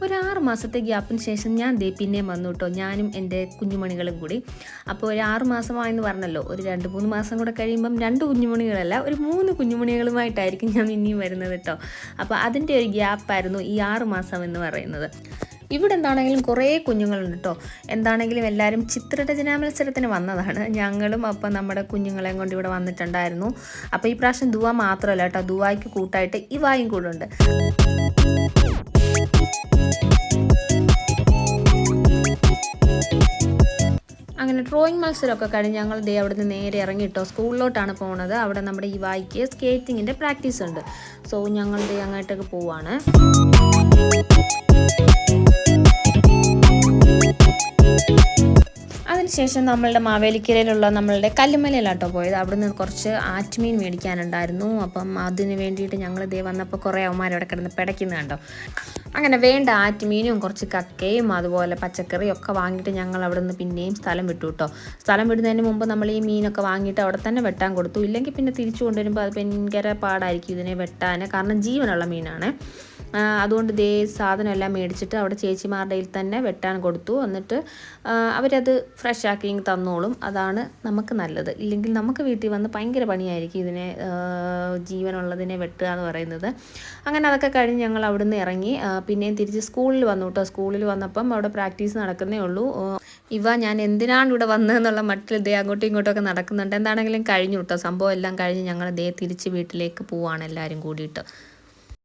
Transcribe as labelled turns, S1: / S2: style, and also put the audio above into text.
S1: ഒരു 6 മാസത്തെ ഗ്യാപ്പിന് ശേഷം ഞാൻ ദേ പിന്നെയും വന്നു കേട്ടോ, ഞാനും എൻ്റെ കുഞ്ഞുമണികളും കൂടി. അപ്പോൾ ഒരു 6 മാസമായെന്ന് പറഞ്ഞല്ലോ, ഒരു 2-3 മാസം കൂടെ കഴിയുമ്പം 2 കുഞ്ഞുമണികളല്ല, ഒരു 3 കുഞ്ഞുമണികളുമായിട്ടായിരിക്കും ഞാൻ ഇനിയും വരുന്നത് കേട്ടോ. അപ്പോൾ അതിൻ്റെ ഒരു ഗ്യാപ്പായിരുന്നു ഈ 6 മാസം എന്ന് പറയുന്നത്. ഇവിടെ എന്താണെങ്കിലും കുറേ കുഞ്ഞുങ്ങളുണ്ട് കേട്ടോ. എന്താണെങ്കിലും എല്ലാവരും ചിത്രരചനാ മത്സരത്തിന് വന്നതാണ്. ഞങ്ങളും അപ്പം നമ്മുടെ കുഞ്ഞുങ്ങളെയും കൊണ്ട് ഇവിടെ വന്നിട്ടുണ്ടായിരുന്നു. അപ്പോൾ ഈ പ്രാവശ്യം ദുവ മാത്രമല്ല കേട്ടോ, ദുവായ്ക്ക് കൂട്ടായിട്ട് ഇവായും കൂടെ ഉണ്ട്. അങ്ങനെ ഡ്രോയിങ് മത്സരമൊക്കെ കഴിഞ്ഞ് ഞങ്ങൾ ദേ അവിടെ നിന്ന് നേരെ ഇറങ്ങിയിട്ടോ, സ്കൂളിലോട്ടാണ് പോകുന്നത്. അവിടെ നമ്മുടെ ഇവായ്ക്ക് സ്കേറ്റിങ്ങിൻ്റെ പ്രാക്ടീസ് ഉണ്ട്. സോ ഞങ്ങൾ ദേ അങ്ങോട്ടേക്ക് പോവാണ്. അതിനുശേഷം നമ്മളുടെ മാവേലിക്കരയിലുള്ള നമ്മളുടെ കല്ലുമലയിലാട്ടോ പോയത്. അവിടെ നിന്ന് കുറച്ച് ആറ്റുമീൻ മേടിക്കാനുണ്ടായിരുന്നു. അപ്പം അതിന് വേണ്ടിയിട്ട് ഞങ്ങൾ ദേ വന്നപ്പോൾ കുറേ അവന്മാരവിടെ കിടന്ന് പിടയ്ക്കുന്നത് കണ്ടോ. അങ്ങനെ വേണ്ട ആറ്റുമീനും കുറച്ച് കക്കയും അതുപോലെ പച്ചക്കറിയും ഒക്കെ വാങ്ങിയിട്ട് ഞങ്ങൾ അവിടെ നിന്ന് പിന്നെയും സ്ഥലം വിട്ടു കേട്ടോ. സ്ഥലം വിടുന്നതിന് മുമ്പ് നമ്മൾ ഈ മീനൊക്കെ വാങ്ങിയിട്ട് അവിടെ തന്നെ വെട്ടാൻ കൊടുത്തു. ഇല്ലെങ്കിൽ പിന്നെ തിരിച്ചു കൊണ്ടുവരുമ്പോൾ അത് ഭയങ്കര പാടായിരിക്കും ഇതിനെ വെട്ടാൻ, കാരണം ജീവനുള്ള മീനാണ്. അതുകൊണ്ട് ദേ സാധനം എല്ലാം മേടിച്ചിട്ട് അവിടെ ചേച്ചിമാരുടെ കയ്യിൽ തന്നെ വെട്ടാൻ കൊടുത്തു. എന്നിട്ട് അവരത് ഫ്രഷ് ആക്കി തന്നോളും. അതാണ് നമുക്ക് നല്ലത്. ഇല്ലെങ്കിൽ നമുക്ക് വീട്ടിൽ വന്ന് ഭയങ്കര പണിയായിരിക്കും ഇതിനെ ജീവനുള്ളതിനെ വെട്ടുക എന്ന് പറയുന്നത്. അങ്ങനെ അതൊക്കെ കഴിഞ്ഞ് ഞങ്ങൾ അവിടെ നിന്ന് ഇറങ്ങി പിന്നെയും തിരിച്ച് സ്കൂളിൽ വന്നു കേട്ടോ. സ്കൂളിൽ വന്നപ്പം അവിടെ പ്രാക്ടീസ് നടക്കുന്നേ ഉള്ളൂ. ഞാൻ എന്തിനാണ് ഇവിടെ വന്നതെന്നുള്ള മട്ടിൽ ദേ അങ്ങോട്ടും ഇങ്ങോട്ടും നടക്കുന്നുണ്ട്. എന്താണെങ്കിലും കഴിഞ്ഞു കേട്ടോ, സംഭവം എല്ലാം കഴിഞ്ഞ് ഞങ്ങൾ ദേ തിരിച്ച് വീട്ടിലേക്ക് പോവാണ് എല്ലാവരും കൂടിയിട്ട്.